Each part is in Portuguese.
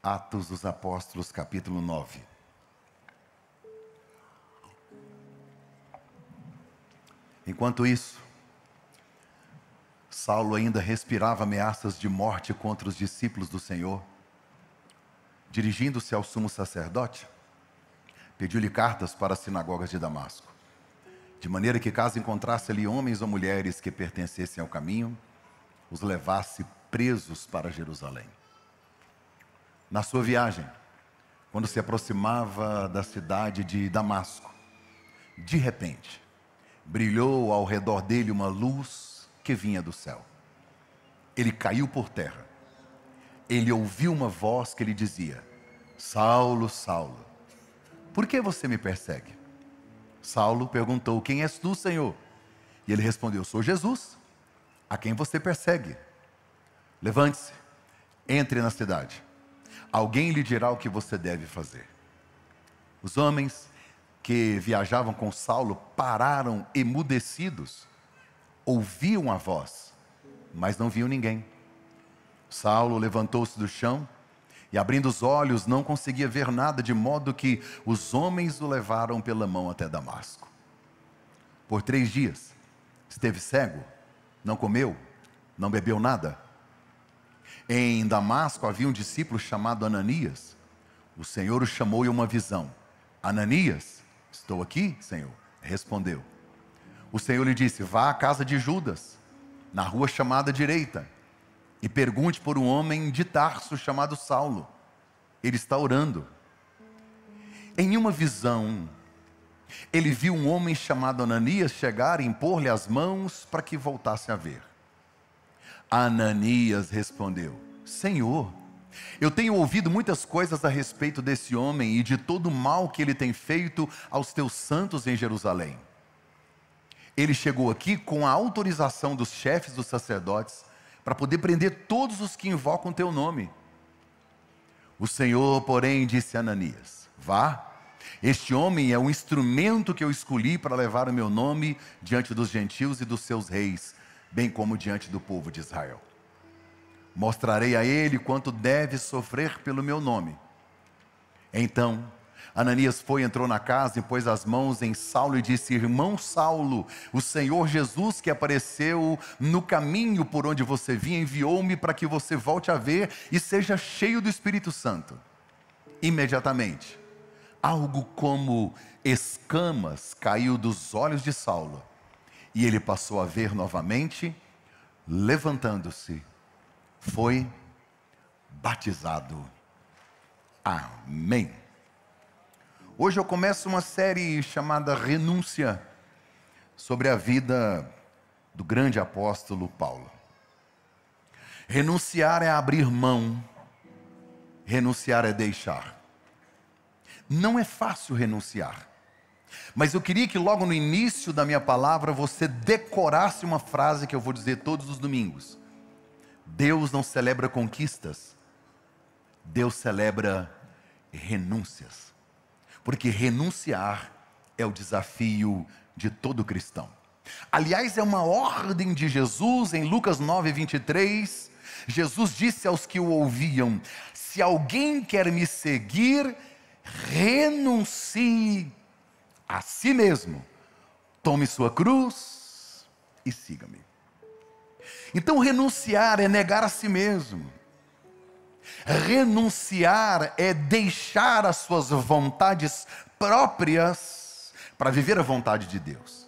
Atos dos Apóstolos, capítulo 9. Enquanto isso, Saulo ainda respirava ameaças de morte contra os discípulos do Senhor. Dirigindo-se ao sumo sacerdote, pediu-lhe cartas para as sinagogas de Damasco, de maneira que, caso encontrasse ali homens ou mulheres que pertencessem ao caminho, os levasse presos para Jerusalém. Na sua viagem, quando se aproximava da cidade de Damasco, de repente, brilhou ao redor dele uma luz que vinha do céu. Ele caiu por terra. Ele ouviu uma voz que lhe dizia: Saulo, Saulo, por que você me persegue? Saulo perguntou: quem és tu, Senhor? E ele respondeu: sou Jesus, a quem você persegue. Levante-se, entre na cidade. Alguém lhe dirá o que você deve fazer. Os homens que viajavam com Saulo pararam emudecidos. Ouviam a voz, mas não viam ninguém. Saulo levantou-se do chão e, abrindo os olhos, não conseguia ver nada, de modo que os homens o levaram pela mão até Damasco. Por 3 dias esteve cego, não comeu, não bebeu nada. Em Damasco havia um discípulo chamado Ananias. O Senhor o chamou em uma visão. Ananias, estou aqui, Senhor, respondeu. O Senhor lhe disse: vá à casa de Judas, na rua chamada direita, e pergunte por um homem de Tarso chamado Saulo. Ele está orando. Em uma visão, ele viu um homem chamado Ananias chegar e impor-lhe as mãos para que voltasse a ver. Ananias respondeu: Senhor, eu tenho ouvido muitas coisas a respeito desse homem e de todo o mal que ele tem feito aos teus santos em Jerusalém. Ele chegou aqui com a autorização dos chefes dos sacerdotes para poder prender todos os que invocam teu nome. O Senhor, porém, disse a Ananias: vá, este homem é o instrumento que eu escolhi para levar o meu nome diante dos gentios e dos seus reis, bem como diante do povo de Israel. Mostrarei a ele quanto deve sofrer pelo meu nome. Então Ananias foi, entrou na casa e pôs as mãos em Saulo e disse: irmão Saulo, o Senhor Jesus, que apareceu no caminho por onde você vinha, enviou-me para que você volte a ver e seja cheio do Espírito Santo. Imediatamente, algo como escamas caiu dos olhos de Saulo, e ele passou a ver novamente. Levantando-se, foi batizado. Amém. Hoje eu começo uma série chamada Renúncia, sobre a vida do grande apóstolo Paulo. Renunciar é abrir mão, renunciar é deixar. Não é fácil renunciar, mas eu queria que logo no início da minha palavra você decorasse uma frase que eu vou dizer todos os domingos. Deus não celebra conquistas, Deus celebra renúncias. Porque renunciar é o desafio de todo cristão. Aliás, é uma ordem de Jesus em Lucas 9:23. Jesus disse aos que o ouviam: se alguém quer me seguir, renuncie a si mesmo, tome sua cruz e siga-me. Então renunciar é negar a si mesmo. Renunciar é deixar as suas vontades próprias para viver a vontade de Deus.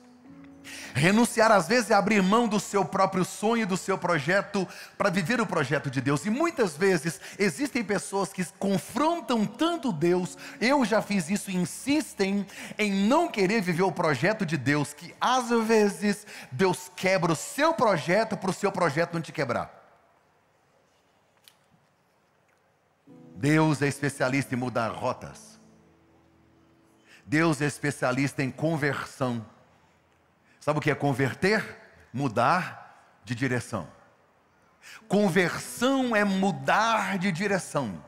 Renunciar às vezes é abrir mão do seu próprio sonho, do seu projeto, para viver o projeto de Deus. E muitas vezes existem pessoas que confrontam tanto Deus, eu já fiz isso, e insistem em não querer viver o projeto de Deus, que às vezes Deus quebra o seu projeto para o seu projeto não te quebrar. Deus é especialista em mudar rotas. Deus é especialista em conversão. Sabe o que é converter? Mudar de direção. Conversão é mudar de direção.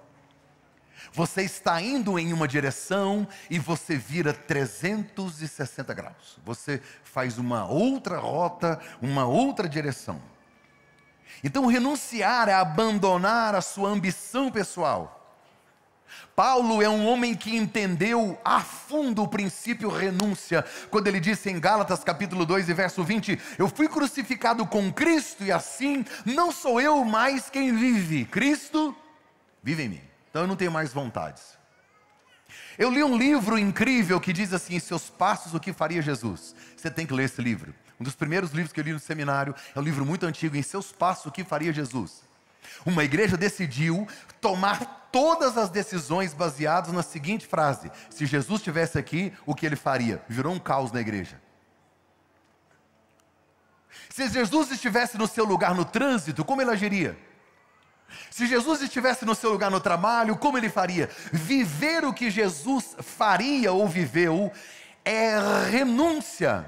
Você está indo em uma direção e você vira 360 graus. Você faz uma outra rota, uma outra direção. Então renunciar é abandonar a sua ambição pessoal. Paulo é um homem que entendeu a fundo o princípio renúncia, quando ele disse em Gálatas capítulo 2 e verso 20, eu fui crucificado com Cristo e assim não sou eu mais quem vive, Cristo vive em mim. Então eu não tenho mais vontades. Eu li um livro incrível que diz assim, Seus Passos, o que faria Jesus? Você tem que ler esse livro. Um dos primeiros livros que eu li no seminário, é um livro muito antigo, Em Seus Passos, o que faria Jesus? Uma igreja decidiu tomar todas as decisões baseadas na seguinte frase, se Jesus estivesse aqui, o que ele faria? Virou um caos na igreja. Se Jesus estivesse no seu lugar no trânsito, como ele agiria? Se Jesus estivesse no seu lugar no trabalho, como ele faria? Viver o que Jesus faria ou viveu é renúncia,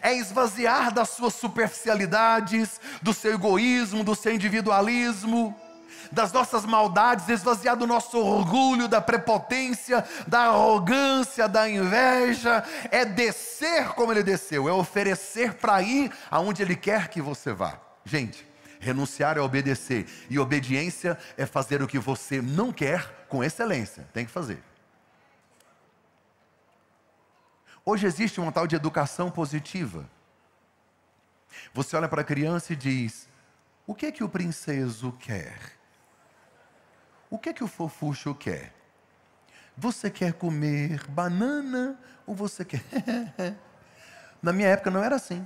é esvaziar das suas superficialidades, do seu egoísmo, do seu individualismo, das nossas maldades, esvaziar do nosso orgulho, da prepotência, da arrogância, da inveja, é descer como ele desceu, é oferecer para ir aonde ele quer que você vá. Gente, renunciar é obedecer, e obediência é fazer o que você não quer com excelência, tem que fazer. Hoje existe uma tal de educação positiva. Você olha para a criança e diz, o que é que o princeso quer? O que é que o fofucho quer? Você quer comer banana ou você quer... Na minha época não era assim.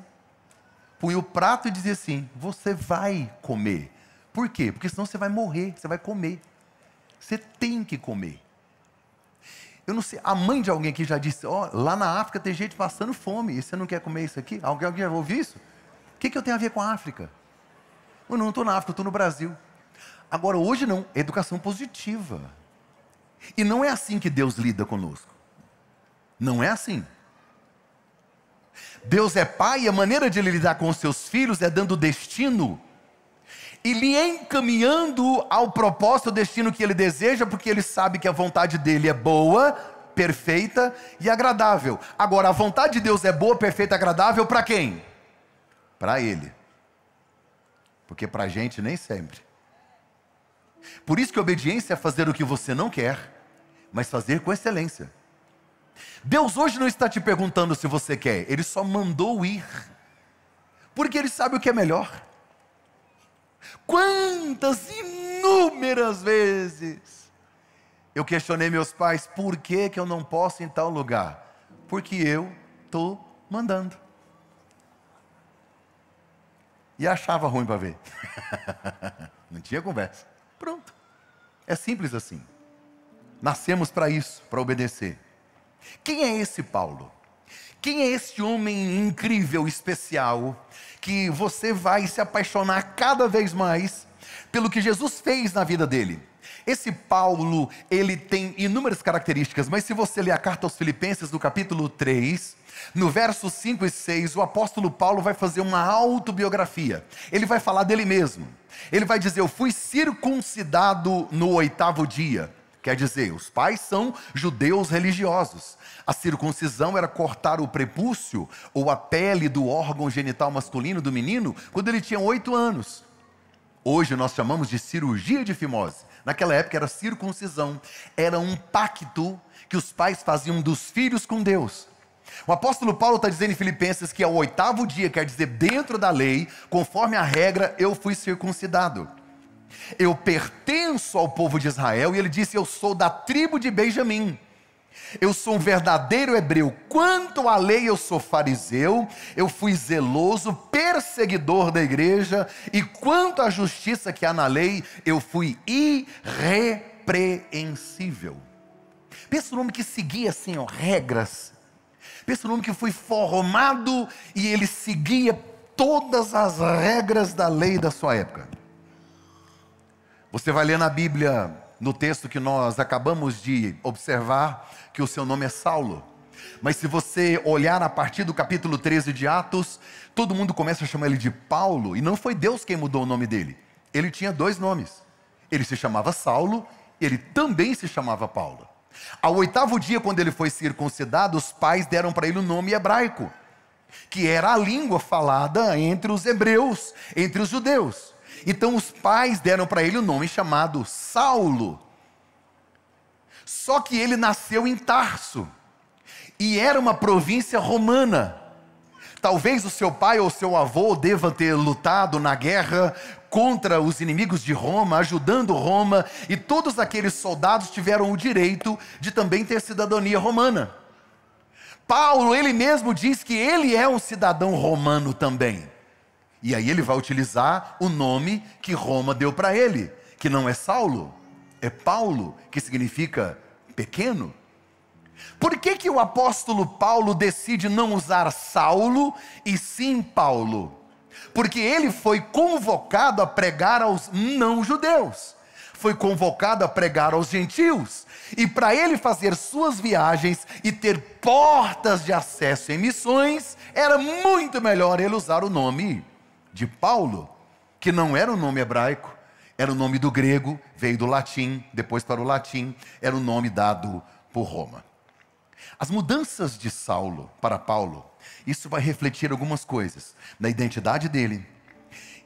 Punha o prato e dizia assim, você vai comer. Por quê? Porque senão você vai morrer, você vai comer. Você tem que comer. Eu não sei, a mãe de alguém que já disse, lá na África tem gente passando fome, e você não quer comer isso aqui? Alguém já ouviu isso? O que eu tenho a ver com a África? Eu não estou na África, eu estou no Brasil. Agora hoje não, é educação positiva. E não é assim que Deus lida conosco. Não é assim. Deus é pai e a maneira de ele lidar com os seus filhos é dando destino e lhe encaminhando ao propósito, o destino que ele deseja, porque ele sabe que a vontade dele é boa, perfeita e agradável. Agora, a vontade de Deus é boa, perfeita e agradável para quem? Para ele. Porque para a gente nem sempre. Por isso que obediência é fazer o que você não quer, mas fazer com excelência. Deus hoje não está te perguntando se você quer, Ele só mandou ir, porque Ele sabe o que é melhor. Quantas inúmeras vezes eu questionei meus pais, por que eu não posso ir em tal lugar? Porque eu estou mandando. E achava ruim para ver. Não tinha conversa. Pronto. É simples assim. Nascemos para isso, para obedecer. Quem é esse Paulo? Quem é esse homem incrível, especial, que você vai se apaixonar cada vez mais pelo que Jesus fez na vida dele? Esse Paulo, ele tem inúmeras características, mas se você ler a carta aos Filipenses, no capítulo 3, no versos 5 e 6, o apóstolo Paulo vai fazer uma autobiografia. Ele vai falar dele mesmo. Ele vai dizer, eu fui circuncidado no 8º dia. Quer dizer, os pais são judeus religiosos. A circuncisão era cortar o prepúcio, ou a pele do órgão genital masculino do menino, quando ele tinha 8 anos. Hoje nós chamamos de cirurgia de fimose. Naquela época era circuncisão. Era um pacto que os pais faziam dos filhos com Deus. O apóstolo Paulo está dizendo em Filipenses que ao 8º dia, quer dizer, dentro da lei, conforme a regra, eu fui circuncidado. Eu pertenço ao povo de Israel, e ele disse, eu sou da tribo de Benjamim. Eu sou um verdadeiro hebreu. Quanto à lei eu sou fariseu, eu fui zeloso, perseguidor da igreja, e quanto à justiça que há na lei, eu fui irrepreensível. Pensa no homem que seguia assim, regras. Pensa no homem que foi formado e ele seguia todas as regras da lei da sua época. Você vai ler na Bíblia, no texto que nós acabamos de observar, que o seu nome é Saulo. Mas se você olhar a partir do capítulo 13 de Atos, todo mundo começa a chamar ele de Paulo, e não foi Deus quem mudou o nome dele. Ele tinha 2 nomes. Ele se chamava Saulo, ele também se chamava Paulo. Ao 8º dia, quando ele foi circuncidado, os pais deram para ele o nome hebraico, que era a língua falada entre os hebreus, entre os judeus. Então os pais deram para ele o nome chamado Saulo. Só que ele nasceu em Tarso, e era uma província romana. Talvez o seu pai ou seu avô deva ter lutado na guerra contra os inimigos de Roma, ajudando Roma, e todos aqueles soldados tiveram o direito de também ter cidadania romana. Paulo, ele mesmo diz que ele é um cidadão romano também. E aí ele vai utilizar o nome que Roma deu para ele, que não é Saulo, é Paulo, que significa pequeno. Por que o apóstolo Paulo decide não usar Saulo e sim Paulo? Porque ele foi convocado a pregar aos não-judeus, foi convocado a pregar aos gentios, e para ele fazer suas viagens e ter portas de acesso em missões, era muito melhor ele usar o nome de Paulo, que não era o nome hebraico, era o nome do grego, veio do latim, depois para o latim, era o nome dado por Roma. As mudanças de Saulo para Paulo, isso vai refletir algumas coisas na identidade dele,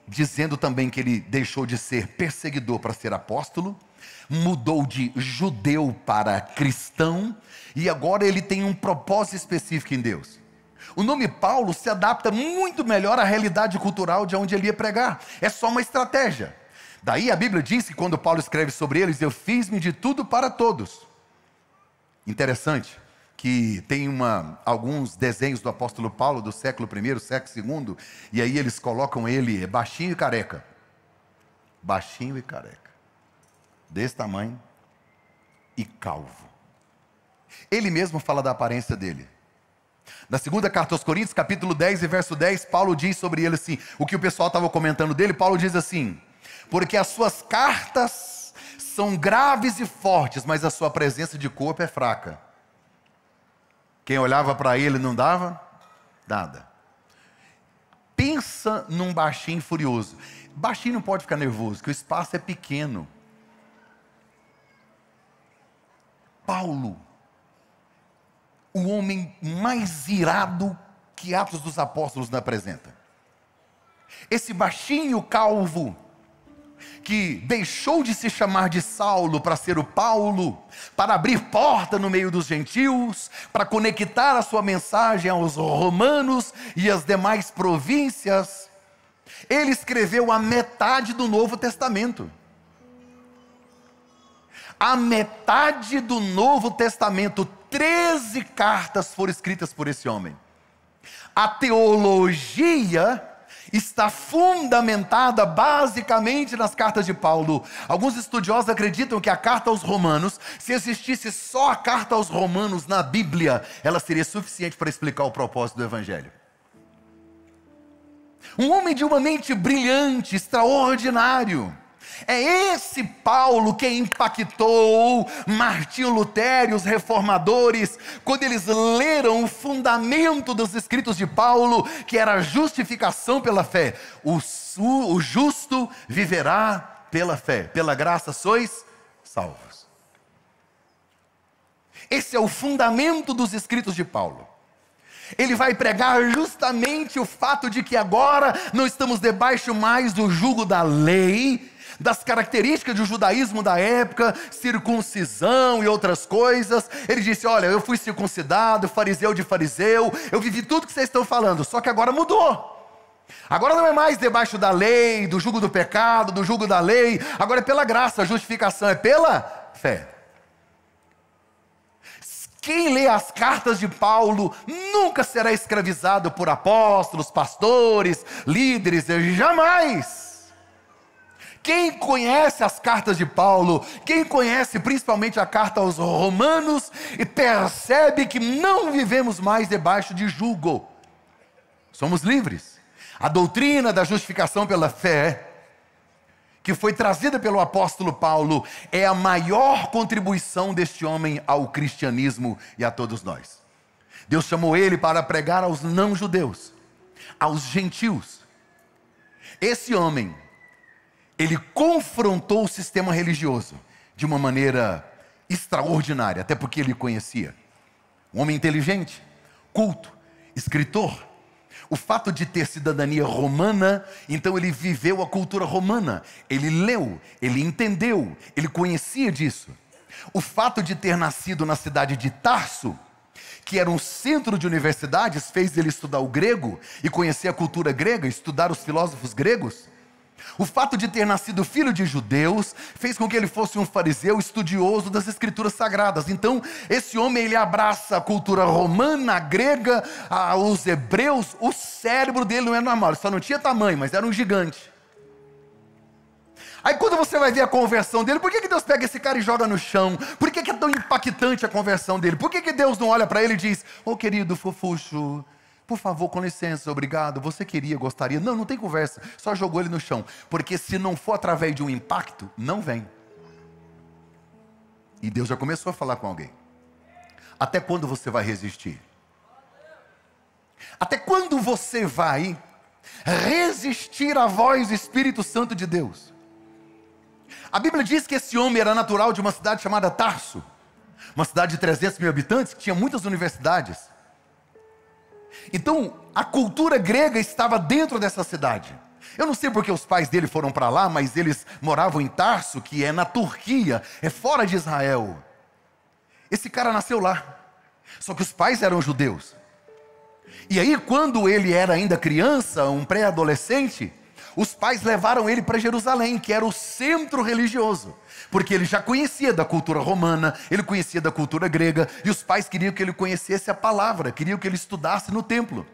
dizendo também que ele deixou de ser perseguidor para ser apóstolo, mudou de judeu para cristão, e agora ele tem um propósito específico em Deus. O nome Paulo se adapta muito melhor à realidade cultural de onde ele ia pregar, é só uma estratégia. Daí a Bíblia diz que quando Paulo escreve sobre eles, eu fiz-me de tudo para todos. Interessante que tem alguns desenhos do apóstolo Paulo do século I, século II, e aí eles colocam ele baixinho e careca. Baixinho e careca. Desse tamanho e calvo. Ele mesmo fala da aparência dele. Na segunda carta aos Coríntios, capítulo 10 e verso 10, Paulo diz sobre ele assim, o que o pessoal estava comentando dele, Paulo diz assim, porque as suas cartas são graves e fortes, mas a sua presença de corpo é fraca. Quem olhava para ele não dava nada. Pensa num baixinho furioso. Baixinho não pode ficar nervoso, porque o espaço é pequeno. Paulo, o homem mais irado que Atos dos Apóstolos nos apresenta. Esse baixinho calvo, que deixou de se chamar de Saulo para ser o Paulo, para abrir porta no meio dos gentios, para conectar a sua mensagem aos romanos e às demais províncias, ele escreveu a metade do Novo Testamento. A metade do Novo Testamento, 13 cartas foram escritas por esse homem. A teologia está fundamentada basicamente nas cartas de Paulo. Alguns estudiosos acreditam que a carta aos Romanos, se existisse só a carta aos Romanos na Bíblia, ela seria suficiente para explicar o propósito do Evangelho. Um homem de uma mente brilhante, extraordinário. É esse Paulo que impactou Martinho Lutero e os reformadores, quando eles leram o fundamento dos escritos de Paulo, que era a justificação pela fé. O justo viverá pela fé, pela graça sois salvos. Esse é o fundamento dos escritos de Paulo. Ele vai pregar justamente o fato de que agora não estamos debaixo mais do jugo da lei, das características do judaísmo da época, circuncisão e outras coisas. Ele disse, olha, eu fui circuncidado, fariseu de fariseu, eu vivi tudo que vocês estão falando, só que agora mudou. Agora não é mais debaixo da lei, do jugo do pecado, do jugo da lei, agora é pela graça, a justificação é pela fé. Quem lê as cartas de Paulo nunca será escravizado por apóstolos, pastores, líderes, jamais. Quem conhece as cartas de Paulo, quem conhece principalmente a carta aos Romanos, e percebe que não vivemos mais debaixo de jugo. Somos livres. A doutrina da justificação pela fé, que foi trazida pelo apóstolo Paulo, é a maior contribuição deste homem ao cristianismo e a todos nós. Deus chamou ele para pregar aos não-judeus, aos gentios. Esse homem, ele confrontou o sistema religioso de uma maneira extraordinária, até porque ele conhecia. Um homem inteligente, culto, escritor. O fato de ter cidadania romana, então ele viveu a cultura romana. Ele leu, ele entendeu, ele conhecia disso. O fato de ter nascido na cidade de Tarso, que era um centro de universidades, fez ele estudar o grego e conhecer a cultura grega, estudar os filósofos gregos. O fato de ter nascido filho de judeus fez com que ele fosse um fariseu estudioso das escrituras sagradas. Então, esse homem, ele abraça a cultura romana, grega, os hebreus. O cérebro dele não é normal, ele só não tinha tamanho, mas era um gigante. Aí quando você vai ver a conversão dele, por que Deus pega esse cara e joga no chão? Por que é tão impactante a conversão dele? Por que Deus não olha para ele e diz: ô querido fofucho, por favor, com licença, obrigado, você queria, gostaria? Não, não tem conversa, só jogou ele no chão. Porque se não for através de um impacto, não vem. E Deus já começou a falar com alguém. Até quando você vai resistir? Até quando você vai resistir à voz do Espírito Santo de Deus? A Bíblia diz que esse homem era natural de uma cidade chamada Tarso, uma cidade de 300 mil habitantes, que tinha muitas universidades. Então, a cultura grega estava dentro dessa cidade. Eu não sei porque os pais dele foram para lá, mas eles moravam em Tarso, que é na Turquia, é fora de Israel. Esse cara nasceu lá, só que os pais eram judeus. E aí, quando ele era ainda criança, um pré-adolescente, os pais levaram ele para Jerusalém, que era o centro religioso, porque ele já conhecia da cultura romana, ele conhecia da cultura grega, e os pais queriam que ele conhecesse a palavra, queriam que ele estudasse no templo.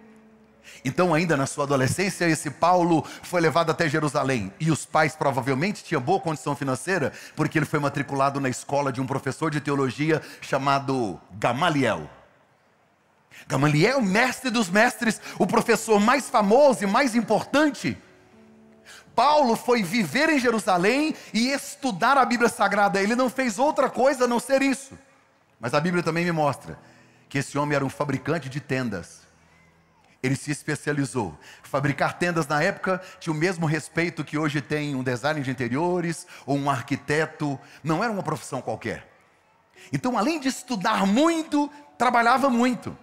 Então, ainda na sua adolescência, esse Paulo foi levado até Jerusalém, e os pais provavelmente tinham boa condição financeira, porque ele foi matriculado na escola de um professor de teologia chamado Gamaliel. Gamaliel, mestre dos mestres, o professor mais famoso e mais importante. Paulo foi viver em Jerusalém e estudar a Bíblia Sagrada. Ele não fez outra coisa a não ser isso. Mas a Bíblia também me mostra que esse homem era um fabricante de tendas. Ele se especializou. Fabricar tendas na época tinha o mesmo respeito que hoje tem um designer de interiores ou um arquiteto. Não era uma profissão qualquer. Então, além de estudar muito, trabalhava muito.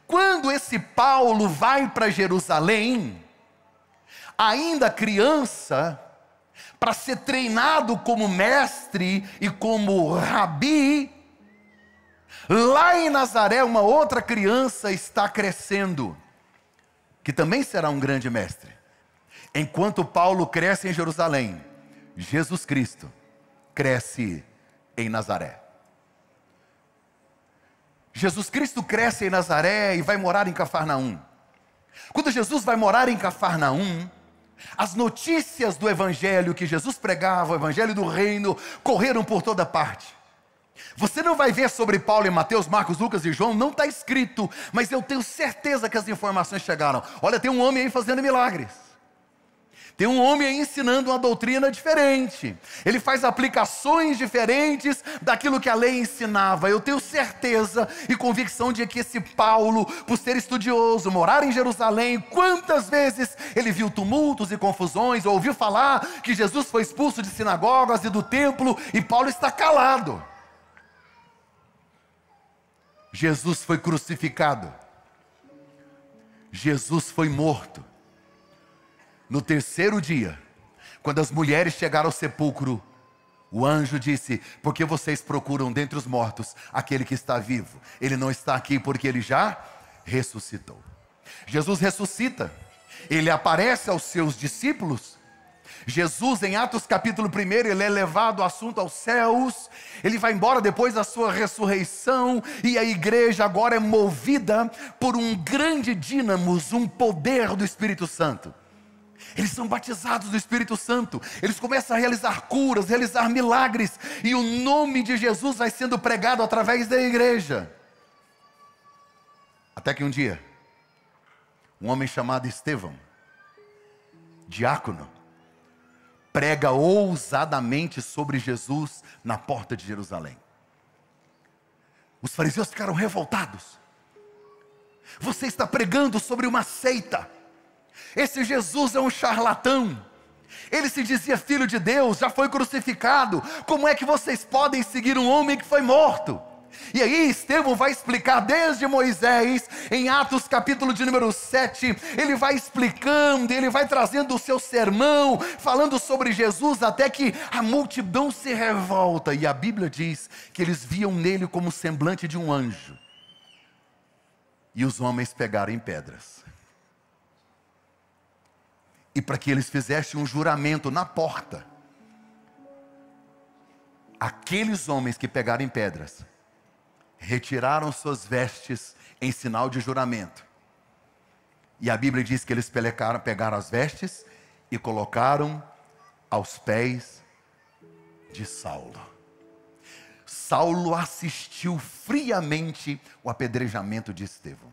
Quando esse Paulo vai para Jerusalém, ainda criança, para ser treinado como mestre e como rabi, lá em Nazaré uma outra criança está crescendo, que também será um grande mestre. Enquanto Paulo cresce em Jerusalém, Jesus Cristo cresce em Nazaré. Jesus Cristo cresce em Nazaré e vai morar em Cafarnaum. Quando Jesus vai morar em Cafarnaum, as notícias do evangelho que Jesus pregava, o evangelho do reino, correram por toda parte. Você não vai ver sobre Paulo em Mateus, Marcos, Lucas e João, não está escrito, mas eu tenho certeza que as informações chegaram. Olha, tem um homem aí fazendo milagres. Tem um homem aí ensinando uma doutrina diferente. Ele faz aplicações diferentes daquilo que a lei ensinava. Eu tenho certeza e convicção de que esse Paulo, por ser estudioso, morar em Jerusalém, quantas vezes ele viu tumultos e confusões, ouviu falar que Jesus foi expulso de sinagogas e do templo, e Paulo está calado. Jesus foi crucificado. Jesus foi morto. No terceiro dia, quando as mulheres chegaram ao sepulcro, o anjo disse: por que vocês procuram dentre os mortos aquele que está vivo? Ele não está aqui porque ele já ressuscitou. Jesus ressuscita, ele aparece aos seus discípulos. Jesus, em Atos capítulo 1, ele é levado assunto aos céus, ele vai embora depois da sua ressurreição, e a igreja agora é movida por um grande dínamo, um poder do Espírito Santo. Eles são batizados do Espírito Santo, eles começam a realizar curas, realizar milagres, e o nome de Jesus vai sendo pregado através da igreja. Até que um dia, um homem chamado Estevão, diácono, prega ousadamente sobre Jesus na porta de Jerusalém. Os fariseus ficaram revoltados. Você está pregando sobre uma seita. Esse Jesus é um charlatão. Ele se dizia filho de Deus, já foi crucificado. Como é que vocês podem seguir um homem que foi morto? E aí Estevão vai explicar desde Moisés, em Atos capítulo de número 7, ele vai explicando, ele vai trazendo o seu sermão, falando sobre Jesus, até que a multidão se revolta, e a Bíblia diz que eles viam nele como o semblante de um anjo, e os homens pegaram em pedras, e para que eles fizessem um juramento na porta, aqueles homens que pegaram em pedras, retiraram suas vestes em sinal de juramento. E a Bíblia diz que eles pegaram as vestes e colocaram aos pés de Saulo. Saulo assistiu friamente o apedrejamento de Estevão.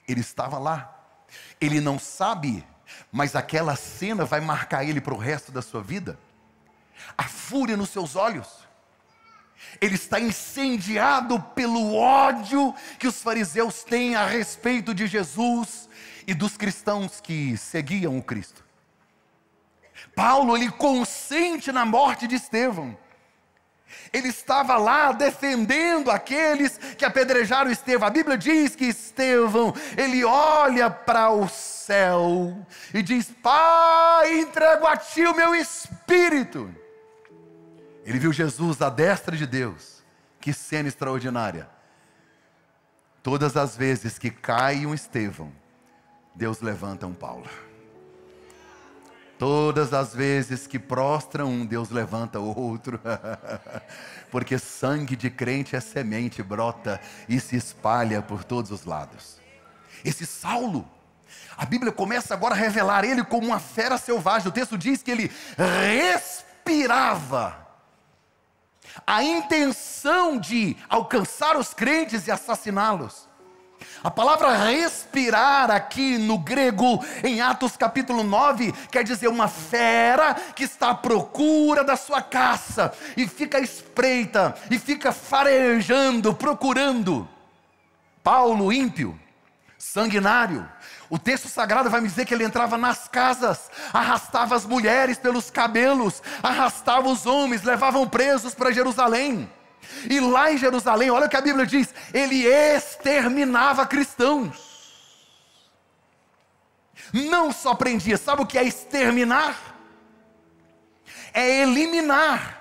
Ele estava lá. Ele não sabe, mas aquela cena vai marcar ele para o resto da sua vida. A fúria nos seus olhos. Ele está incendiado pelo ódio que os fariseus têm a respeito de Jesus e dos cristãos que seguiam o Cristo. Paulo, ele consente na morte de Estevão. Ele estava lá defendendo aqueles que apedrejaram Estevão. A Bíblia diz que Estevão, ele olha para o céu e diz: Pai, entrego a ti o meu espírito. Ele viu Jesus à destra de Deus. Que cena extraordinária. Todas as vezes que cai um Estevão, Deus levanta um Paulo. Todas as vezes que prostra um, Deus levanta outro. Porque sangue de crente é semente, brota e se espalha por todos os lados. Esse Saulo, a Bíblia começa agora a revelar ele como uma fera selvagem. O texto diz que ele respirava a intenção de alcançar os crentes e assassiná-los. A palavra respirar aqui no grego, em Atos capítulo 9, quer dizer uma fera que está à procura da sua caça, e fica à espreita, e fica farejando, procurando. Paulo, ímpio, sanguinário, o texto sagrado vai me dizer que ele entrava nas casas, arrastava as mulheres pelos cabelos, arrastava os homens, levavam presos para Jerusalém. E lá em Jerusalém, olha o que a Bíblia diz, ele exterminava cristãos. Não só prendia, sabe o que é exterminar? É eliminar.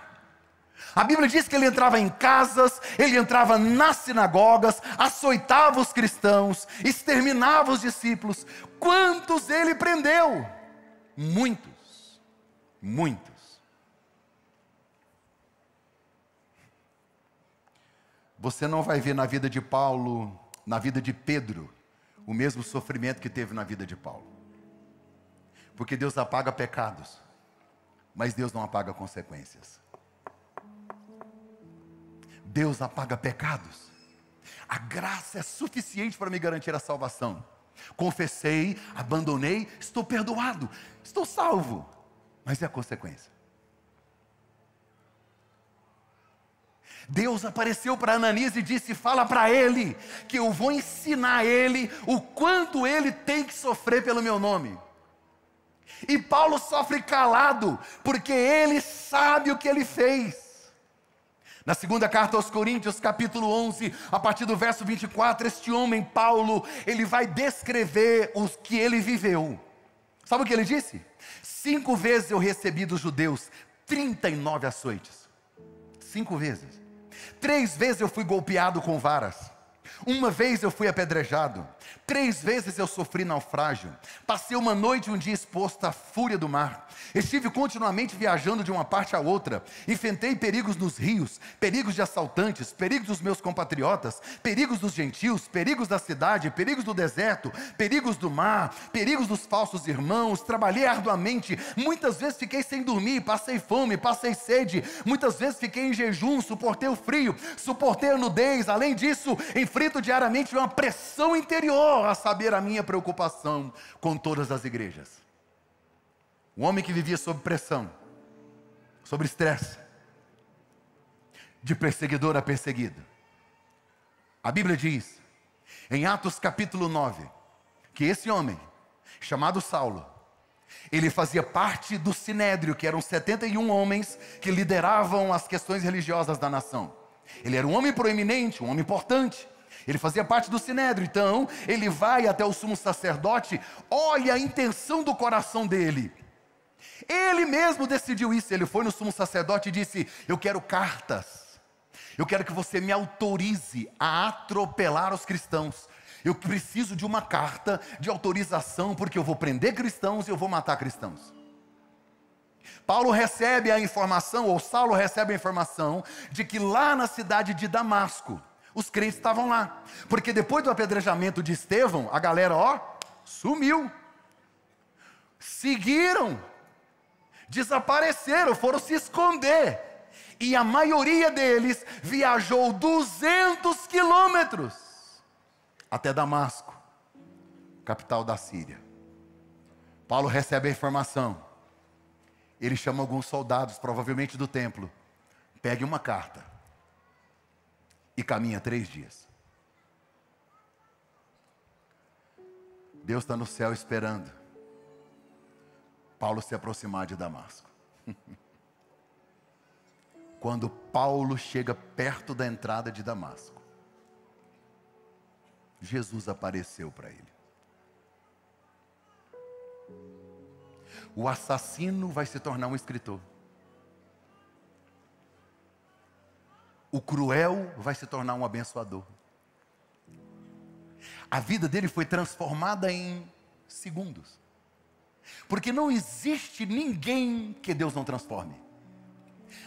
A Bíblia diz que ele entrava em casas, ele entrava nas sinagogas, açoitava os cristãos, exterminava os discípulos. Quantos ele prendeu? Muitos, muitos. Você não vai ver na vida de Paulo, na vida de Pedro, o mesmo sofrimento que teve na vida de Paulo. Porque Deus apaga pecados, mas Deus não apaga consequências. Deus apaga pecados. A graça é suficiente para me garantir a salvação. Confessei, abandonei, estou perdoado, estou salvo. Mas é a consequência. Deus apareceu para Ananias e disse: fala para ele, que eu vou ensinar ele o quanto ele tem que sofrer pelo meu nome. E Paulo sofre calado, porque ele sabe o que ele fez. Na segunda carta aos Coríntios, capítulo 11, a partir do verso 24, este homem, Paulo, ele vai descrever o que ele viveu. Sabe o que ele disse? 5 vezes eu recebi dos judeus 39 açoites. 5 vezes. 3 vezes eu fui golpeado com varas. 1 vez eu fui apedrejado. 3 vezes eu sofri naufrágio. Passei uma noite e um dia exposto à fúria do mar. Estive continuamente viajando de uma parte a outra. Enfrentei perigos nos rios, perigos de assaltantes, perigos dos meus compatriotas, perigos dos gentios, perigos da cidade, perigos do deserto, perigos do mar, perigos dos falsos irmãos. Trabalhei arduamente. Muitas vezes fiquei sem dormir, passei fome, passei sede. Muitas vezes fiquei em jejum, suportei o frio, suportei a nudez. Além disso, enfrento diariamente uma pressão interior, a saber, a minha preocupação com todas as igrejas. Um homem que vivia sob pressão, sob estresse, de perseguidor a perseguido. A Bíblia diz, em Atos capítulo 9, que esse homem, chamado Saulo, ele fazia parte do Sinédrio, que eram 71 homens que lideravam as questões religiosas da nação. Ele era um homem proeminente, um homem importante. Ele fazia parte do Sinédrio. Então, ele vai até o sumo sacerdote, olha a intenção do coração dele. Ele mesmo decidiu isso. Ele foi no sumo sacerdote e disse: eu quero cartas. Eu quero que você me autorize a atropelar os cristãos. Eu preciso de uma carta de autorização, porque eu vou prender cristãos e eu vou matar cristãos. Paulo recebe a informação, ou Saulo recebe a informação, de que lá na cidade de Damasco, os crentes estavam lá. Porque depois do apedrejamento de Estevão, a galera, sumiu. Seguiram. Desapareceram, foram se esconder. E a maioria deles viajou 200 quilômetros até Damasco, capital da Síria. Paulo recebe a informação. Ele chama alguns soldados, provavelmente do templo. Pegue uma carta e caminha 3 dias. Deus está no céu esperando Paulo se aproximar de Damasco. Quando Paulo chega perto da entrada de Damasco, Jesus apareceu para ele. O assassino vai se tornar um escritor. O cruel vai se tornar um abençoador. A vida dele foi transformada em segundos. Porque não existe ninguém que Deus não transforme.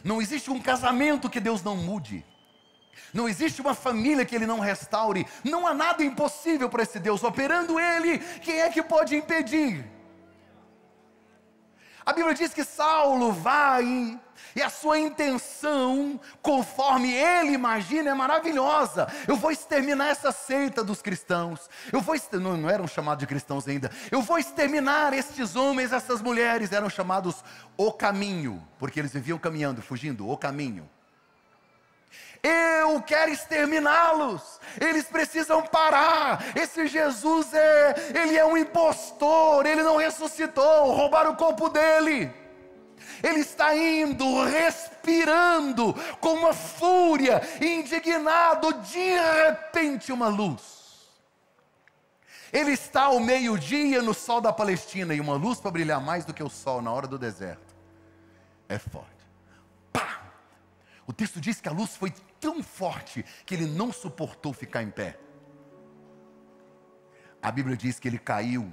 Não existe um casamento que Deus não mude. Não existe uma família que Ele não restaure. Não há nada impossível para esse Deus. Operando Ele, quem é que pode impedir? A Bíblia diz que Saulo vai, e a sua intenção, conforme ele imagina, é maravilhosa. Eu vou exterminar essa seita dos cristãos. Não eram chamados de cristãos ainda. Eu vou exterminar estes homens, essas mulheres. Eram chamados o caminho, porque eles viviam caminhando, fugindo, o caminho. Eu quero exterminá-los. Eles precisam parar. Esse Jesus ele é um impostor. Ele não ressuscitou. Roubaram o corpo dele. Ele está indo, respirando com uma fúria, indignado. De repente, uma luz. Ele está ao meio-dia no sol da Palestina, e uma luz para brilhar mais do que o sol na hora do deserto é forte. Pá! O texto diz que a luz foi tão forte que ele não suportou ficar em pé. A Bíblia diz que ele caiu.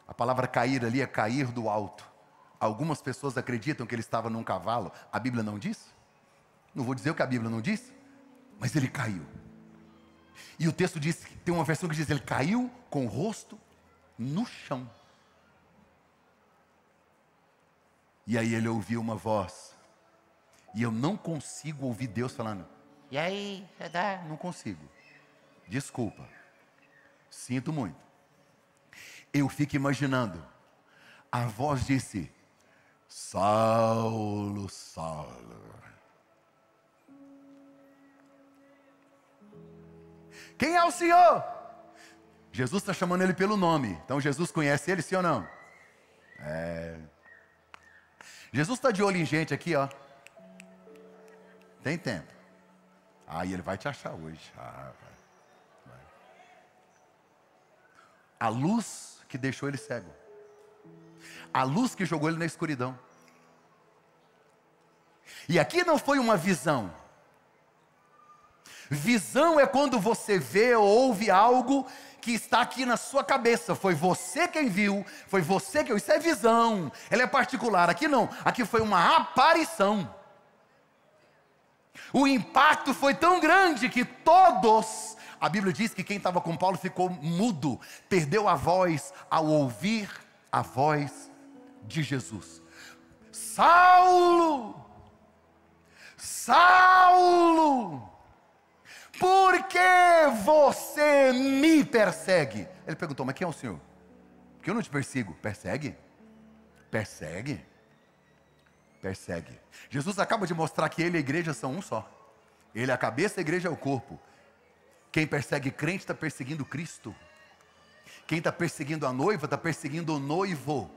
A palavra cair ali é cair do alto. Algumas pessoas acreditam que ele estava num cavalo. A Bíblia não diz. Não vou dizer o que a Bíblia não diz, mas ele caiu. E o texto diz, tem uma versão que diz, ele caiu com o rosto no chão. E aí ele ouviu uma voz. E eu não consigo ouvir Deus falando: e aí, não consigo. Desculpa. Sinto muito. Eu fico imaginando. A voz disse: Saulo, Saulo. Quem é o Senhor? Jesus está chamando ele pelo nome. Então Jesus conhece ele, sim ou não? Jesus está de olho em gente aqui, ó. Tem tempo. Aí ele vai te achar hoje. Vai. A luz que deixou ele cego. A luz que jogou ele na escuridão. E aqui não foi uma visão. Visão é quando você vê ou ouve algo que está aqui na sua cabeça. Foi você quem viu, foi você que... Isso é visão, ela é particular. Aqui não, aqui foi uma aparição. O impacto foi tão grande que todos... A Bíblia diz que quem estava com Paulo ficou mudo, perdeu a voz ao ouvir a voz de Jesus. Saulo! Saulo! Por que você me persegue? Ele perguntou, mas quem é o Senhor? Porque eu não te persigo. Persegue? Persegue? Persegue. Jesus acaba de mostrar que ele e a igreja são um só. Ele é a cabeça, a igreja é o corpo. Quem persegue crente está perseguindo Cristo. Quem está perseguindo a noiva está perseguindo o noivo.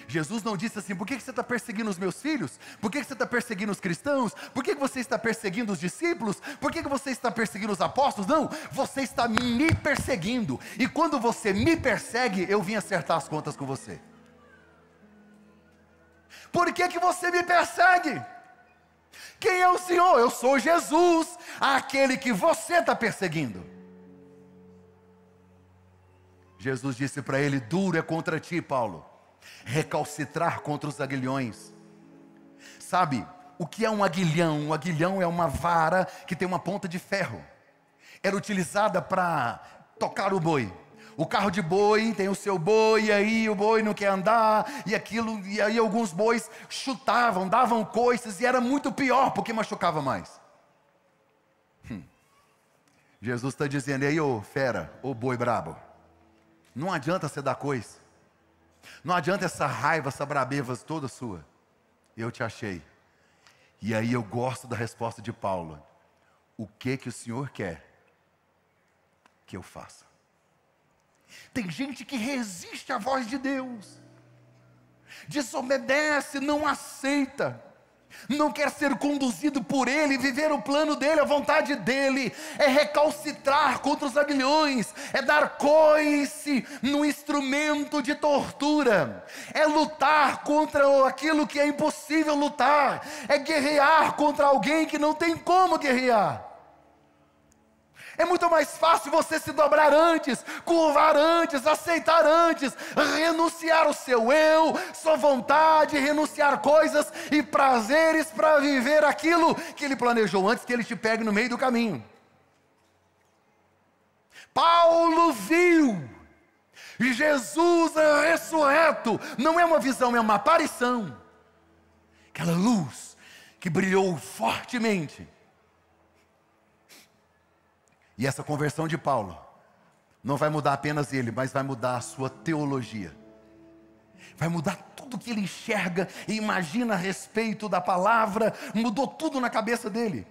Jesus não disse assim: por que você está perseguindo os meus filhos? Por que você está perseguindo os cristãos? Por que você está perseguindo os discípulos? Por que você está perseguindo os apóstolos? Não, você está me perseguindo. E quando você me persegue, eu vim acertar as contas com você. Por que você me persegue? Quem é o Senhor? Eu sou Jesus, aquele que você está perseguindo. Jesus disse para ele: duro é contra ti, Paulo, recalcitrar contra os aguilhões. Sabe o que é um aguilhão? Um aguilhão é uma vara que tem uma ponta de ferro. Era utilizada para tocar o boi. O carro de boi tem o seu boi, e aí o boi não quer andar, e aí alguns bois chutavam, davam coices, e era muito pior, porque machucava mais. Jesus está dizendo: e aí, ô fera, ô boi brabo, não adianta você dar coice, não adianta essa raiva, essa brabeza toda sua, eu te achei. E aí eu gosto da resposta de Paulo: o que o Senhor quer que eu faça? Tem gente que resiste à voz de Deus, desobedece, não aceita, não quer ser conduzido por Ele, viver o plano dEle, a vontade dEle. É recalcitrar contra os aguilhões, é dar coice no instrumento de tortura, é lutar contra aquilo que é impossível lutar, é guerrear contra alguém que não tem como guerrear. É muito mais fácil você se dobrar antes, curvar antes, aceitar antes, renunciar o seu eu, sua vontade, renunciar coisas e prazeres para viver aquilo que Ele planejou antes que Ele te pegue no meio do caminho. Paulo viu Jesus ressurreto, não é uma visão, é uma aparição. Aquela luz que brilhou fortemente. E essa conversão de Paulo não vai mudar apenas ele, mas vai mudar a sua teologia. Vai mudar tudo que ele enxerga e imagina a respeito da palavra. Mudou tudo na cabeça dele.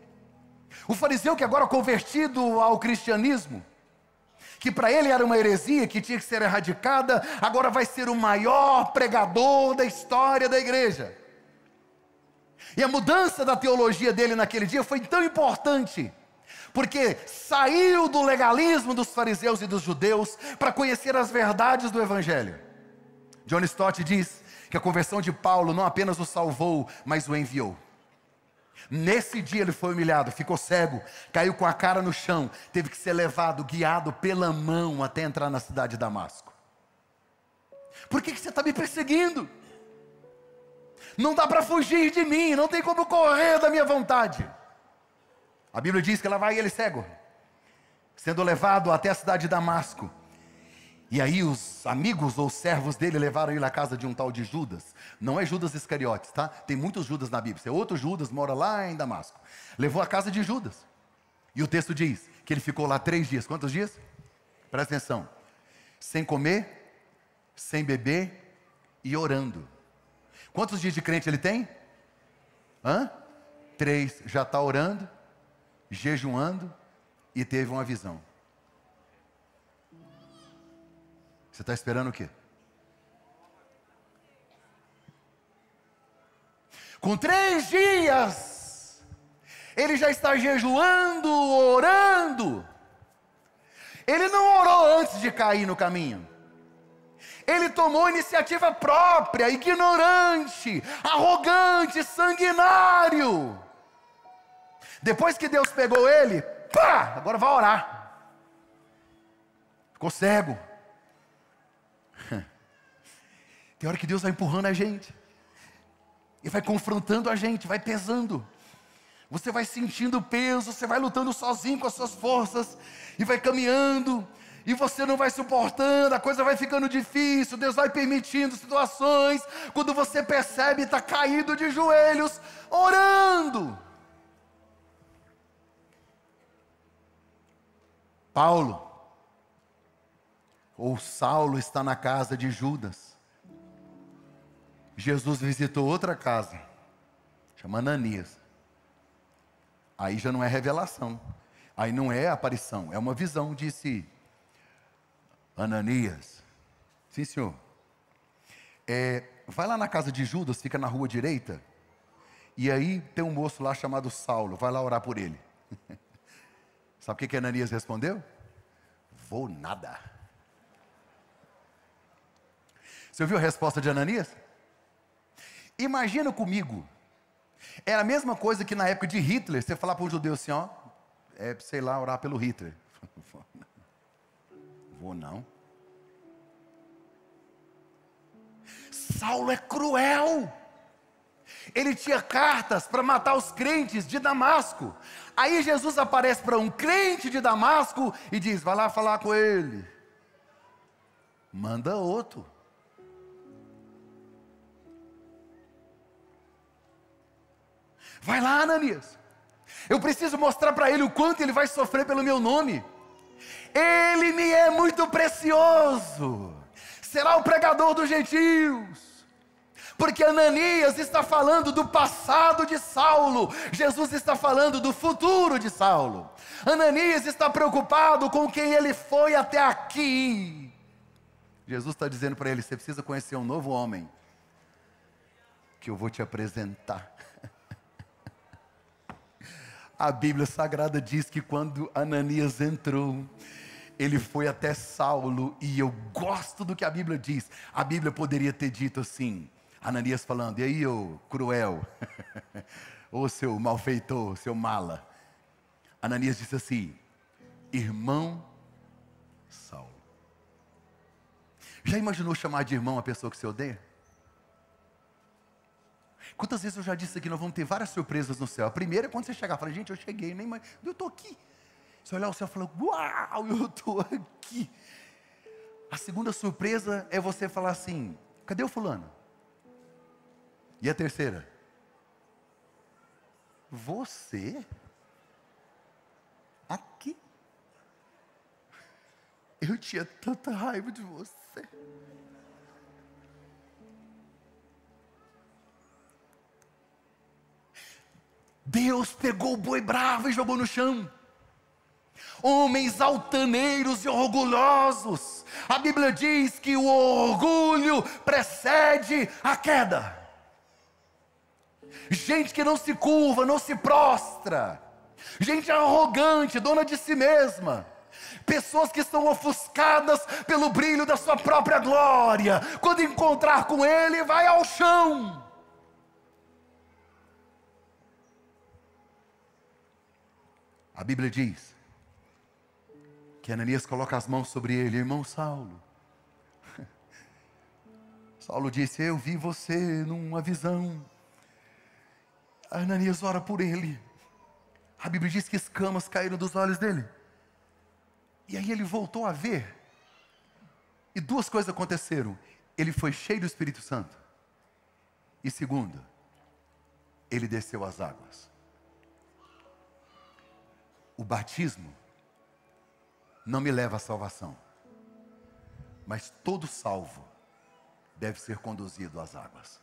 O fariseu que agora convertido ao cristianismo, que para ele era uma heresia, que tinha que ser erradicada, agora vai ser o maior pregador da história da igreja. E a mudança da teologia dele naquele dia foi tão importante, porque saiu do legalismo dos fariseus e dos judeus para conhecer as verdades do Evangelho. John Stott diz que a conversão de Paulo não apenas o salvou, mas o enviou. Nesse dia ele foi humilhado, ficou cego, caiu com a cara no chão, teve que ser levado, guiado pela mão até entrar na cidade de Damasco. Por que você está me perseguindo? Não dá para fugir de mim, não tem como correr da minha vontade. A Bíblia diz que lá vai ele cego, sendo levado até a cidade de Damasco. E aí os amigos ou servos dele levaram ele à casa de um tal de Judas. Não é Judas Iscariotes, tá? Tem muitos Judas na Bíblia. É outro Judas, mora lá em Damasco. Levou à casa de Judas. E o texto diz que ele ficou lá 3 dias. Quantos dias? Presta atenção. Sem comer, sem beber e orando. Quantos dias de crente ele tem? 3. Já está orando, jejuando e teve uma visão. Você está esperando o quê? Com 3 dias, ele já está jejuando, orando. Ele não orou antes de cair no caminho. Ele tomou iniciativa própria, ignorante, arrogante, sanguinário. Depois que Deus pegou ele, pá, agora vai orar. Ficou cego. Tem hora que Deus vai empurrando a gente, e vai confrontando a gente, vai pesando. Você vai sentindo o peso, você vai lutando sozinho com as suas forças, e vai caminhando, e você não vai suportando, a coisa vai ficando difícil, Deus vai permitindo situações, quando você percebe, está caído de joelhos, orando. Paulo, ou Saulo, está na casa de Judas. Jesus visitou outra casa, chama Ananias. Aí já não é revelação, aí não é aparição, é uma visão. Disse: Ananias, sim senhor, Vai lá na casa de Judas, fica na rua direita, e aí tem um moço lá chamado Saulo, vai lá orar por ele. Sabe o que Ananias respondeu? Vou nada. Você ouviu a resposta de Ananias? Imagina comigo, era a mesma coisa que na época de Hitler, você falar para um judeu assim, ó, sei lá, orar pelo Hitler. Vou não. Saulo é cruel. Ele tinha cartas para matar os crentes de Damasco. Aí Jesus aparece para um crente de Damasco e diz, vai lá falar com ele. Manda outro. Vai lá, Ananias. Eu preciso mostrar para ele o quanto ele vai sofrer pelo meu nome. Ele me é muito precioso. Será o pregador dos gentios. Porque Ananias está falando do passado de Saulo. Jesus está falando do futuro de Saulo. Ananias está preocupado com quem ele foi até aqui. Jesus está dizendo para ele, você precisa conhecer um novo homem, que eu vou te apresentar. A Bíblia Sagrada diz que quando Ananias entrou, ele foi até Saulo, e eu gosto do que a Bíblia diz. A Bíblia poderia ter dito assim, Ananias falando, e aí ô cruel, ô seu malfeitor, seu mala. Ananias disse assim, irmão Saulo. Já imaginou chamar de irmão a pessoa que você odeia? Quantas vezes eu já disse aqui, nós vamos ter várias surpresas no céu. A primeira é quando você chegar, fala, gente, eu cheguei, nem mais, eu estou aqui. Você olhar o céu e falar, uau, eu estou aqui. A segunda surpresa é você falar assim, cadê o fulano? E a terceira? Você? Aqui? Eu tinha tanta raiva de você. Deus pegou o boi bravo e jogou no chão. Homens altaneiros e orgulhosos. A Bíblia diz que o orgulho precede a queda. Gente que não se curva, não se prostra. Gente arrogante, dona de si mesma. Pessoas que estão ofuscadas pelo brilho da sua própria glória. Quando encontrar com Ele, vai ao chão. A Bíblia diz que Ananias coloca as mãos sobre ele, irmão Saulo. Saulo disse, eu vi você numa visão. Ananias ora por ele. A Bíblia diz que escamas caíram dos olhos dele. E aí ele voltou a ver. E duas coisas aconteceram. Ele foi cheio do Espírito Santo. E segundo, ele desceu as águas. O batismo não me leva à salvação, mas todo salvo deve ser conduzido às águas.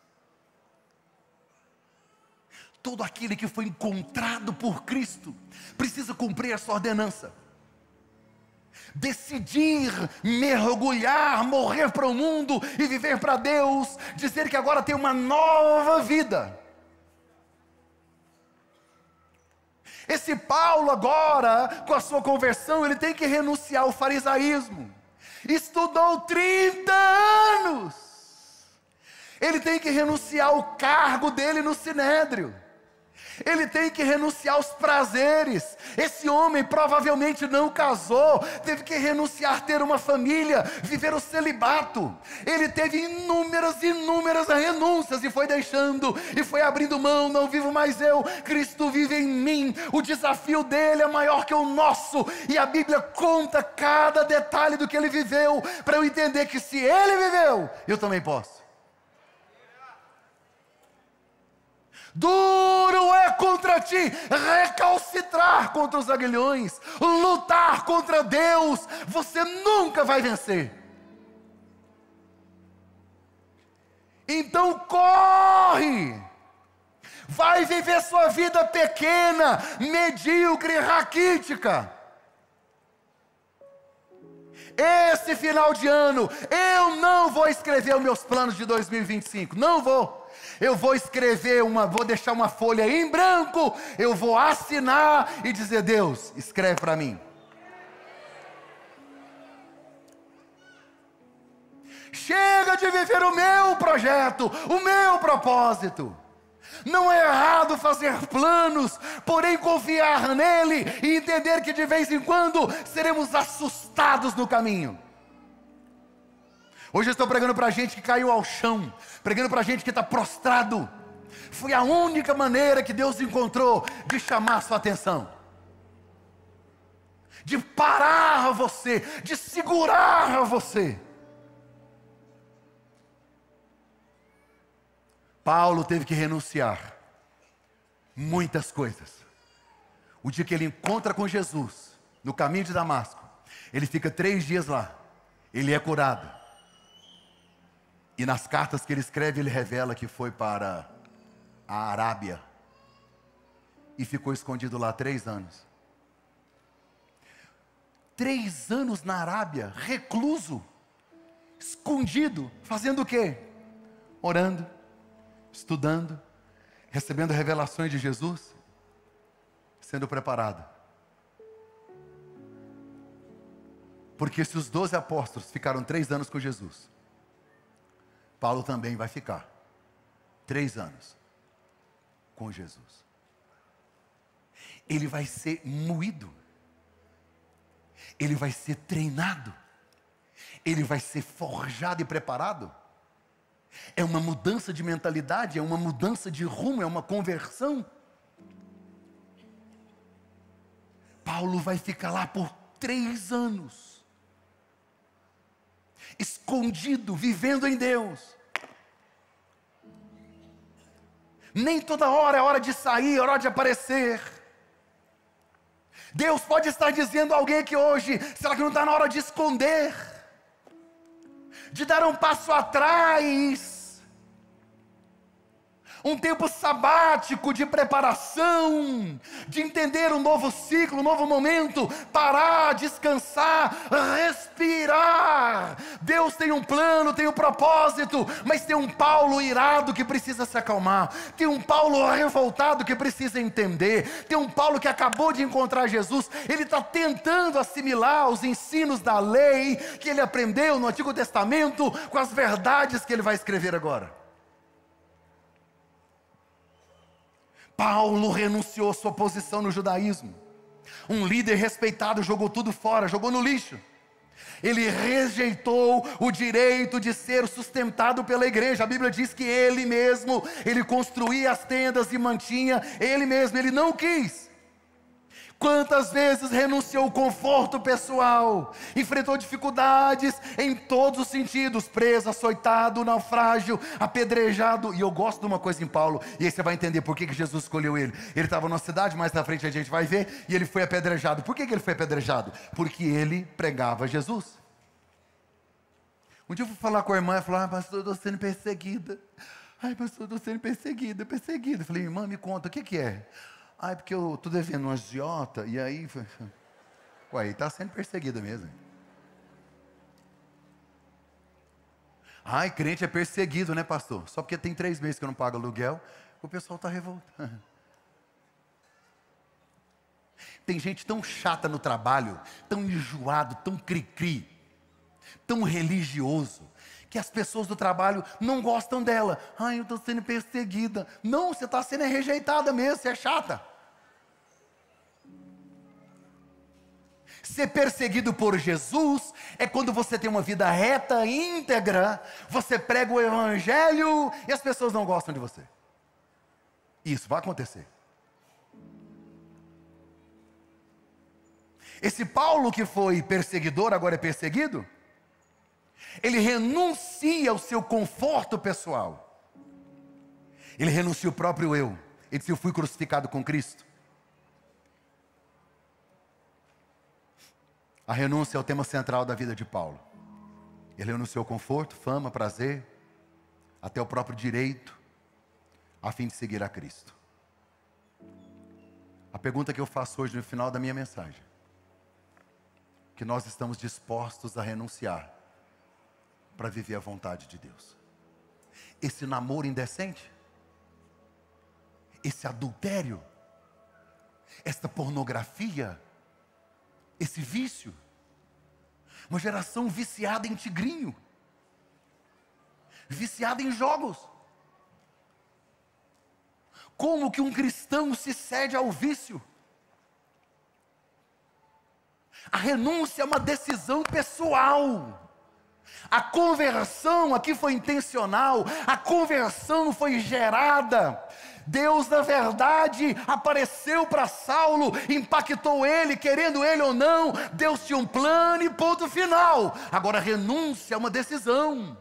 Todo aquele que foi encontrado por Cristo precisa cumprir essa ordenança. Decidir, mergulhar, morrer para o mundo e viver para Deus, dizer que agora tem uma nova vida. Esse Paulo agora, com a sua conversão, ele tem que renunciar ao farisaísmo. Estudou 30 anos. Ele tem que renunciar ao cargo dele no Sinédrio. Ele tem que renunciar aos prazeres. Esse homem provavelmente não casou, teve que renunciar a ter uma família, viver o celibato. Ele teve inúmeras renúncias e foi deixando, e foi abrindo mão. Não vivo mais eu, Cristo vive em mim. O desafio dele é maior que o nosso, e a Bíblia conta cada detalhe do que ele viveu, para eu entender que se ele viveu, eu também posso. Duro é contra ti recalcitrar contra os aguilhões, lutar contra Deus, você nunca vai vencer. Então corre, vai viver sua vida pequena, medíocre, raquítica. Esse final de ano, eu não vou escrever os meus planos de 2025, não vou. Eu vou escrever vou deixar uma folha em branco, eu vou assinar e dizer: Deus, escreve para mim. Chega de viver o meu projeto, o meu propósito. Não é errado fazer planos, porém confiar nele e entender que de vez em quando seremos assustados no caminho. Hoje eu estou pregando para gente que caiu ao chão, pregando para gente que está prostrado. Foi a única maneira que Deus encontrou de chamar a sua atenção, de parar você, de segurar você. Paulo teve que renunciar muitas coisas. O dia que ele encontra com Jesus, no caminho de Damasco, ele fica 3 dias lá, ele é curado. E nas cartas que ele escreve, ele revela que foi para a Arábia, e ficou escondido lá 3 anos. 3 anos na Arábia, recluso, escondido, fazendo o quê? Orando, estudando, recebendo revelações de Jesus, sendo preparado. Porque se os 12 apóstolos ficaram 3 anos com Jesus, Paulo também vai ficar 3 anos com Jesus. Ele vai ser moído, ele vai ser treinado, ele vai ser forjado e preparado. É uma mudança de mentalidade, é uma mudança de rumo, é uma conversão. Paulo vai ficar lá por 3 anos, escondido, vivendo em Deus. Nem toda hora é hora de sair, é hora de aparecer. Deus pode estar dizendo a alguém aqui hoje: será que não está na hora de esconder? De dar um passo atrás, um tempo sabático de preparação, de entender um novo ciclo, um novo momento, parar, descansar, respirar. Deus tem um plano, tem um propósito, mas tem um Paulo irado que precisa se acalmar, tem um Paulo revoltado que precisa entender, tem um Paulo que acabou de encontrar Jesus, ele está tentando assimilar os ensinos da lei que ele aprendeu no Antigo Testamento com as verdades que ele vai escrever agora. Paulo renunciou à sua posição no judaísmo. Um líder respeitado jogou tudo fora, jogou no lixo. Ele rejeitou o direito de ser sustentado pela igreja. A Bíblia diz que ele mesmo, ele construía as tendas e mantinha ele mesmo, ele não quis. Quantas vezes renunciou ao conforto pessoal, enfrentou dificuldades em todos os sentidos, preso, açoitado, naufrágio, apedrejado. E eu gosto de uma coisa em Paulo, e aí você vai entender por que Jesus escolheu ele. Ele estava numa cidade, mais na frente a gente vai ver, e ele foi apedrejado. Por que ele foi apedrejado? Porque ele pregava Jesus. Um dia eu fui falar com a irmã, ela falou: pastor, eu estou sendo perseguida. Ai, pastor, eu estou sendo perseguida. Eu falei: irmã, me conta, o que é? Ai, porque eu estou devendo um agiota, e aí... Ué, está sendo perseguida mesmo. Ai, crente é perseguido, né, pastor? Só porque tem 3 meses que eu não pago aluguel, o pessoal está revoltado. Tem gente tão chata no trabalho, tão enjoado, tão cri-cri, tão religioso, que as pessoas do trabalho não gostam dela. Ai, eu estou sendo perseguida. Não, você está sendo rejeitada mesmo, você é chata. Ser perseguido por Jesus é quando você tem uma vida reta, íntegra, você prega o evangelho e as pessoas não gostam de você. Isso vai acontecer. Esse Paulo que foi perseguidor, agora é perseguido, ele renuncia ao seu conforto pessoal. Ele renuncia o próprio eu. Ele disse: eu fui crucificado com Cristo. A renúncia é o tema central da vida de Paulo. Ele renunciou ao conforto, fama, prazer, até o próprio direito, a fim de seguir a Cristo. A pergunta que eu faço hoje no final da minha mensagem: o que nós estamos dispostos a renunciar para viver a vontade de Deus. Esse namoro indecente, esse adultério, esta pornografia, esse vício, uma geração viciada em tigrinho, viciada em jogos. Como que um cristão se cede ao vício? A renúncia é uma decisão pessoal. A conversão aqui foi intencional, a conversão foi gerada. Deus, na verdade, apareceu para Saulo, impactou ele, querendo ele ou não. Deus tinha um plano e ponto final. Agora, a renúncia é uma decisão.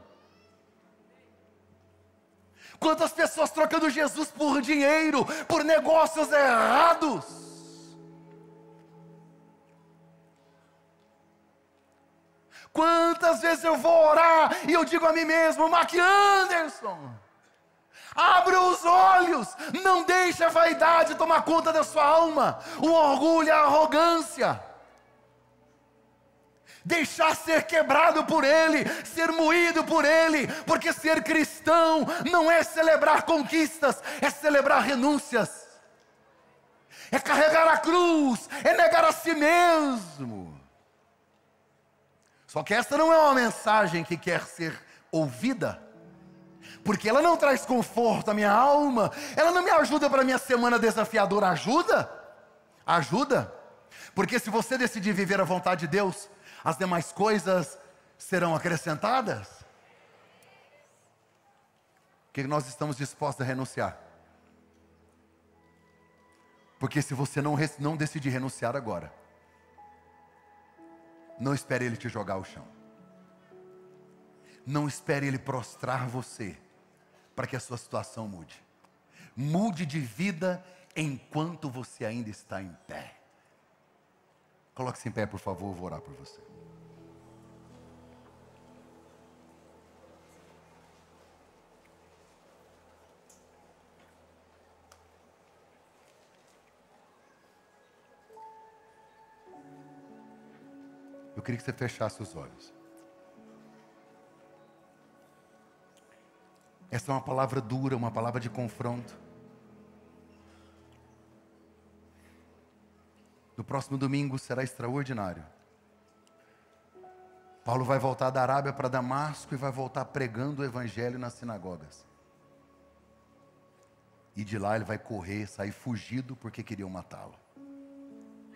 Quantas pessoas trocando Jesus por dinheiro, por negócios errados? Quantas vezes eu vou orar e eu digo a mim mesmo: Mark Anderson, abra os olhos, não deixe a vaidade tomar conta da sua alma, o orgulho, a arrogância. Deixar ser quebrado por Ele, ser moído por Ele, porque ser cristão não é celebrar conquistas, é celebrar renúncias, é carregar a cruz, é negar a si mesmo. Só que essa não é uma mensagem que quer ser ouvida, porque ela não traz conforto à minha alma, ela não me ajuda para a minha semana desafiadora. Ajuda, porque se você decidir viver a vontade de Deus, as demais coisas serão acrescentadas. O que nós estamos dispostos a renunciar? Porque se você não decidir renunciar agora, não espere Ele te jogar ao chão. Não espere Ele prostrar você para que a sua situação mude. Mude de vida enquanto você ainda está em pé. Coloque-se em pé, por favor, eu vou orar por você. Eu queria que você fechasse os olhos. Essa é uma palavra dura, uma palavra de confronto. No próximo domingo será extraordinário. Paulo vai voltar da Arábia para Damasco e vai voltar pregando o evangelho nas sinagogas. E de lá ele vai correr, sair fugido porque queriam matá-lo.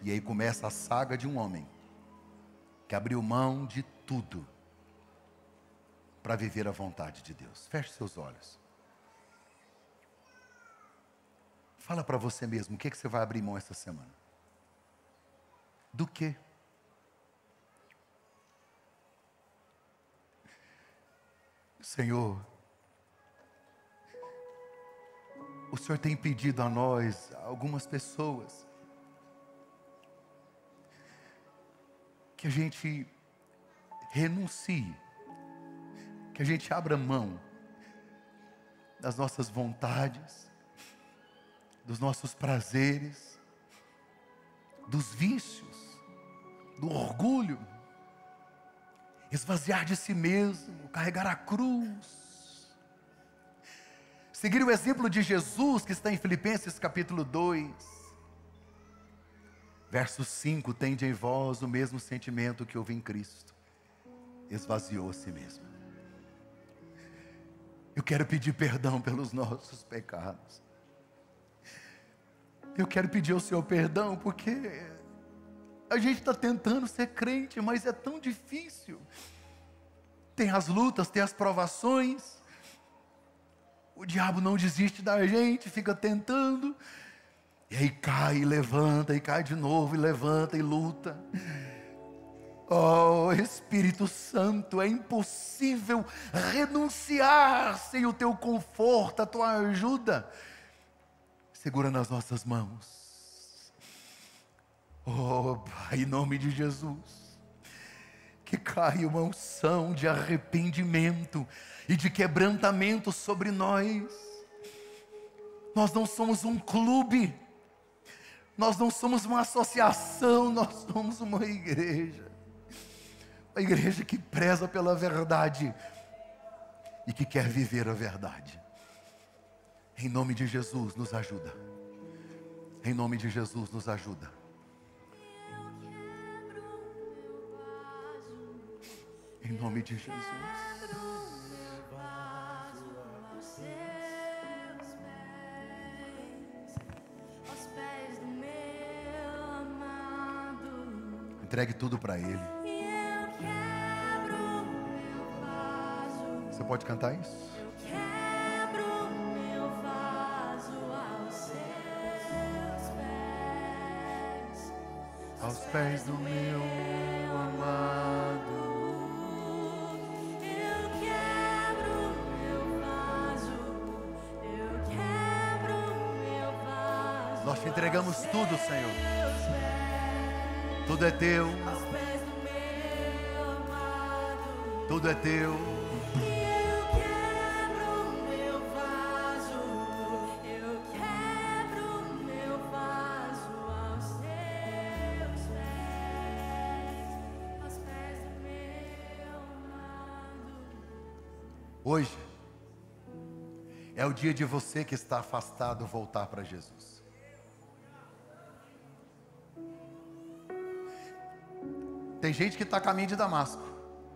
E aí começa a saga de um homem que abriu mão de tudo para viver a vontade de Deus. Feche seus olhos. Fala para você mesmo, o que você vai abrir mão essa semana? Do quê? Senhor, o Senhor tem pedido a nós, a algumas pessoas, que a gente renuncie, que a gente abra mão das nossas vontades, dos nossos prazeres, dos vícios, do orgulho, esvaziar de si mesmo, carregar a cruz, seguir o exemplo de Jesus que está em Filipenses capítulo 2, verso 5, tende em vós o mesmo sentimento que houve em Cristo, esvaziou a si mesmo. Eu quero pedir perdão pelos nossos pecados. Eu quero pedir ao Senhor perdão, porque a gente está tentando ser crente, mas é tão difícil. Tem as lutas, tem as provações. O diabo não desiste da gente, fica tentando. E aí cai e levanta, e cai de novo, e levanta e luta. Oh, Espírito Santo, é impossível renunciar sem o teu conforto, a tua ajuda. Segura nas nossas mãos. Oh, Pai, em nome de Jesus, que caia uma unção de arrependimento e de quebrantamento sobre nós. Nós não somos um clube, nós não somos uma associação, nós somos uma igreja. Uma igreja que preza pela verdade e que quer viver a verdade. Em nome de Jesus, nos ajuda. Em nome de Jesus, nos ajuda. Em nome de Jesus. Entregue tudo para Ele. Você pode cantar isso? Eu quebro meu vaso aos pés do meu amado. Eu quebro meu vaso, eu quebro meu vaso. Nós te entregamos tudo, Senhor. Tudo é teu. Aos pés do meu amado. Tudo é teu. Eu quebro meu vaso, eu quebro meu vaso aos teus pés do meu amado. Hoje é o dia de você que está afastado voltar para Jesus. Tem gente que está a caminho de Damasco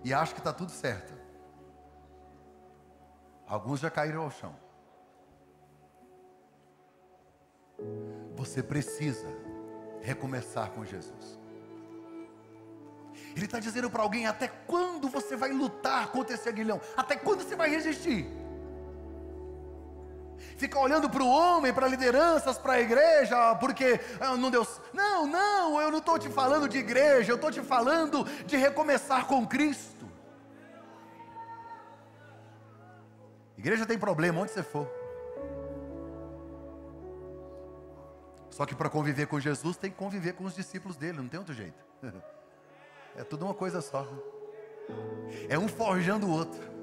e acha que está tudo certo. Alguns já caíram ao chão. Você precisa recomeçar com Jesus. Ele está dizendo para alguém: até quando você vai lutar contra esse aguilhão? Até quando você vai resistir? Fica olhando para o homem, para lideranças, para a igreja, porque não deu. Não, eu não estou te falando de igreja, eu estou te falando de recomeçar com Cristo. Igreja tem problema onde você for. Só que para conviver com Jesus tem que conviver com os discípulos dele, não tem outro jeito. É tudo uma coisa só. É um forjando o outro.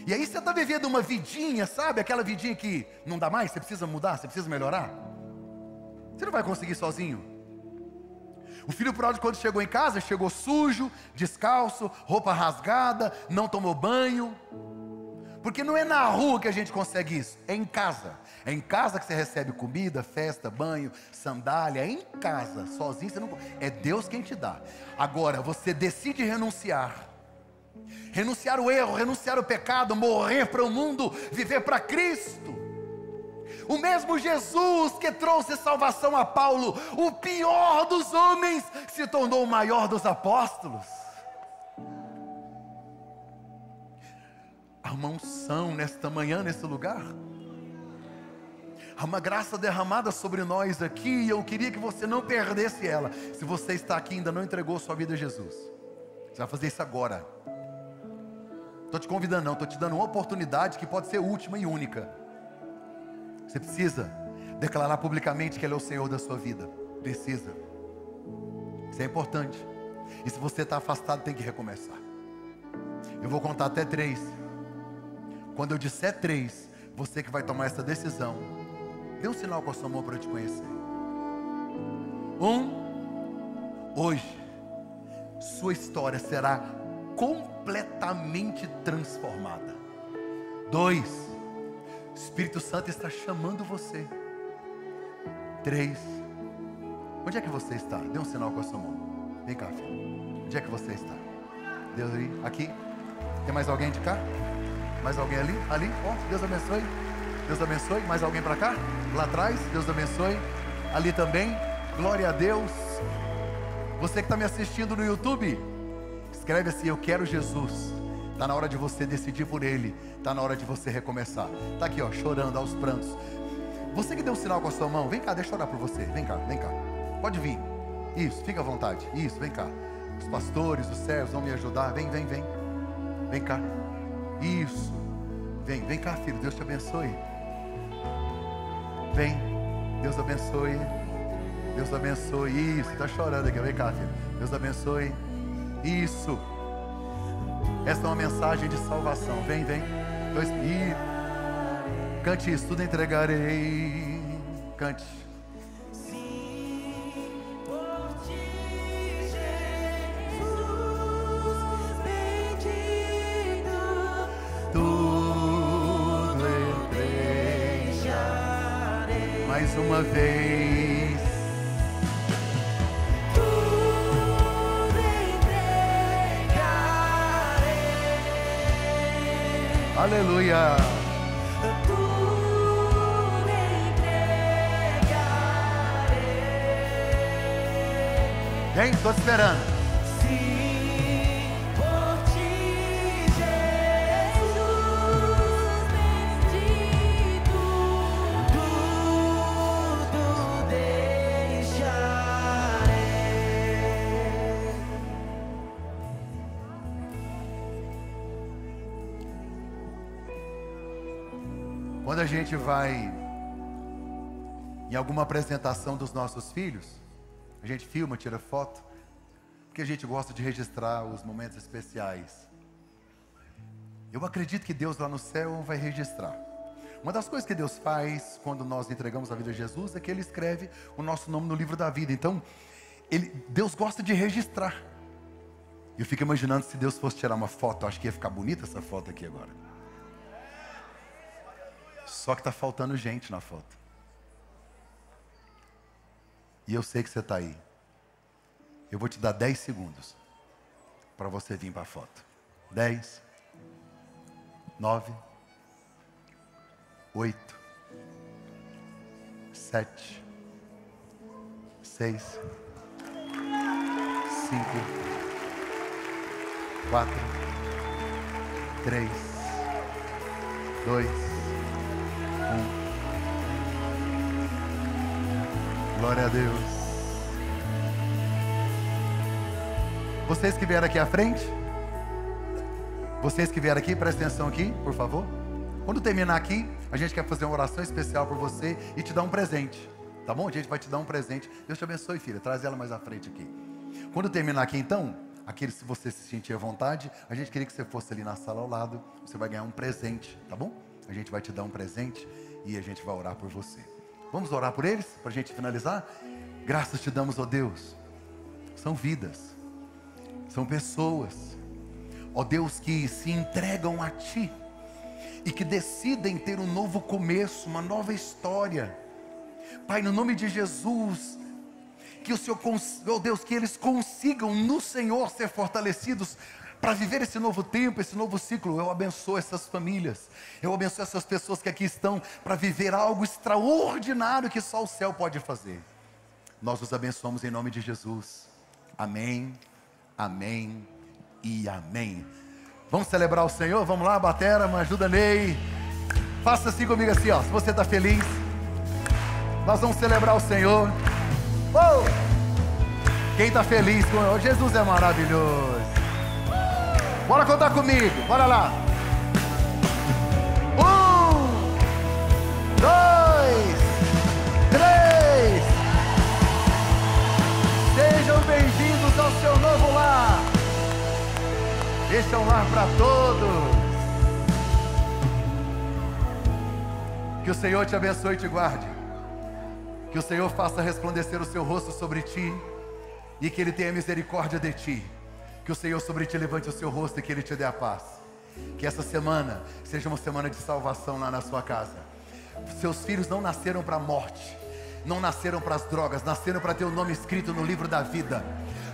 E aí você está vivendo uma vidinha, sabe? Aquela vidinha que não dá mais, você precisa mudar, você precisa melhorar. Você não vai conseguir sozinho. O filho pródigo, quando chegou em casa, chegou sujo, descalço, roupa rasgada, não tomou banho. Porque não é na rua que a gente consegue isso, é em casa. É em casa que você recebe comida, festa, banho, sandália, é em casa, sozinho você não. É Deus quem te dá. Agora, você decide renunciar. Renunciar o erro, renunciar o pecado, morrer para o mundo, viver para Cristo. O mesmo Jesus que trouxe salvação a Paulo, o pior dos homens, se tornou o maior dos apóstolos. Há uma unção nesta manhã, nesse lugar. Há uma graça derramada sobre nós aqui, e eu queria que você não perdesse ela. Se você está aqui e ainda não entregou sua vida a Jesus, você vai fazer isso agora. Estou te convidando não, estou te dando uma oportunidade que pode ser última e única. Você precisa declarar publicamente que Ele é o Senhor da sua vida. Precisa. Isso é importante. E se você está afastado, tem que recomeçar. Eu vou contar até 3. Quando eu disser 3, você que vai tomar essa decisão, dê um sinal com a sua mão para eu te conhecer. 1. Hoje, sua história será completamente transformada. 2. O Espírito Santo está chamando você. 3. Onde é que você está? Dê um sinal com a sua mão. Vem cá, filho. Onde é que você está? Deus ali, aqui. Tem mais alguém de cá? Mais alguém ali? Ali? Oh, Deus abençoe. Deus abençoe. Mais alguém para cá? Lá atrás? Deus abençoe. Ali também. Glória a Deus. Você que está me assistindo no YouTube, escreve assim: eu quero Jesus. Está na hora de você decidir por Ele. Está na hora de você recomeçar. Está aqui, ó, chorando aos prantos. Você que deu um sinal com a sua mão, vem cá, deixa eu orar por você. Vem cá, vem cá. Pode vir. Isso, fica à vontade. Isso, vem cá. Os pastores, os servos vão me ajudar. Vem, vem, vem. Vem cá. Isso. Vem cá, filho. Deus te abençoe. Vem. Deus abençoe. Deus abençoe. Isso, está chorando aqui. Vem cá, filho. Deus abençoe. Isso. Esta é uma mensagem de salvação. Vem, vem. Cante isso. Tudo entregarei. Cante. Sim, por ti, Jesus. mais uma vez. Tudo entregarei. Aleluia. Tudo entregarei. Vem, estou te esperando. Sim, por ti, Jesus bendito, tudo deixarei. Quando a gente vai em alguma apresentação dos nossos filhos, a gente filma, tira foto, porque a gente gosta de registrar os momentos especiais. Eu acredito que Deus lá no céu vai registrar. Uma das coisas que Deus faz quando nós entregamos a vida a Jesus é que Ele escreve o nosso nome no livro da vida. Então, Deus gosta de registrar. Eu fico imaginando se Deus fosse tirar uma foto, acho que ia ficar bonita essa foto aqui agora. Só que está faltando gente na foto. E eu sei que você está aí. Eu vou te dar 10 segundos para você vir para a foto. 10, 9, 8, 7, 6, 5, 4, 3, 2, 1. Glória a Deus. Vocês que vieram aqui à frente, vocês que vieram aqui, prestem atenção aqui, por favor. Quando terminar aqui, a gente quer fazer uma oração especial por você e te dar um presente, tá bom? A gente vai te dar um presente. Deus te abençoe, filha, traz ela mais à frente aqui. Quando terminar aqui então, se você se sentir à vontade, a gente queria que você fosse ali na sala ao lado, você vai ganhar um presente, tá bom? A gente vai te dar um presente e a gente vai orar por você. Vamos orar por eles, para a gente finalizar? Graças te damos, ó Deus. São vidas. São pessoas, ó Deus, que se entregam a Ti e que decidem ter um novo começo, uma nova história. Pai, no nome de Jesus, que o Senhor, ó Deus, que eles consigam no Senhor ser fortalecidos para viver esse novo tempo, esse novo ciclo. Eu abençoo essas famílias, eu abençoo essas pessoas que aqui estão para viver algo extraordinário que só o céu pode fazer. Nós os abençoamos em nome de Jesus. Amém. Amém e amém. Vamos celebrar o Senhor? Vamos lá, batera, me ajuda, Ney. Faça assim comigo assim, ó. Se você está feliz, nós vamos celebrar o Senhor. Oh! Quem está feliz com oh, Jesus é maravilhoso. Bora contar comigo, bora lá. 1, 2, 3. Sejam bem-vindos ao seu novo lar. Este é um lar para todos. Que o Senhor te abençoe e te guarde. Que o Senhor faça resplandecer o seu rosto sobre ti e que Ele tenha misericórdia de ti. Que o Senhor sobre ti levante o seu rosto e que Ele te dê a paz. Que essa semana seja uma semana de salvação lá na sua casa. Seus filhos não nasceram para a morte, não nasceram para as drogas, nasceram para ter o nome escrito no livro da vida.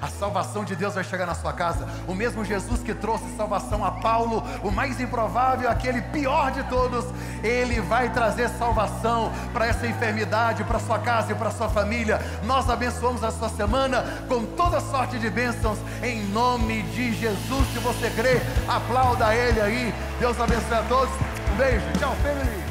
A salvação de Deus vai chegar na sua casa. O mesmo Jesus que trouxe salvação a Paulo, o mais improvável, aquele pior de todos, Ele vai trazer salvação para essa enfermidade, para sua casa e para sua família. Nós abençoamos a sua semana com toda sorte de bênçãos, em nome de Jesus. Se você crê, aplauda Ele aí. Deus abençoe a todos. Um beijo, tchau, família.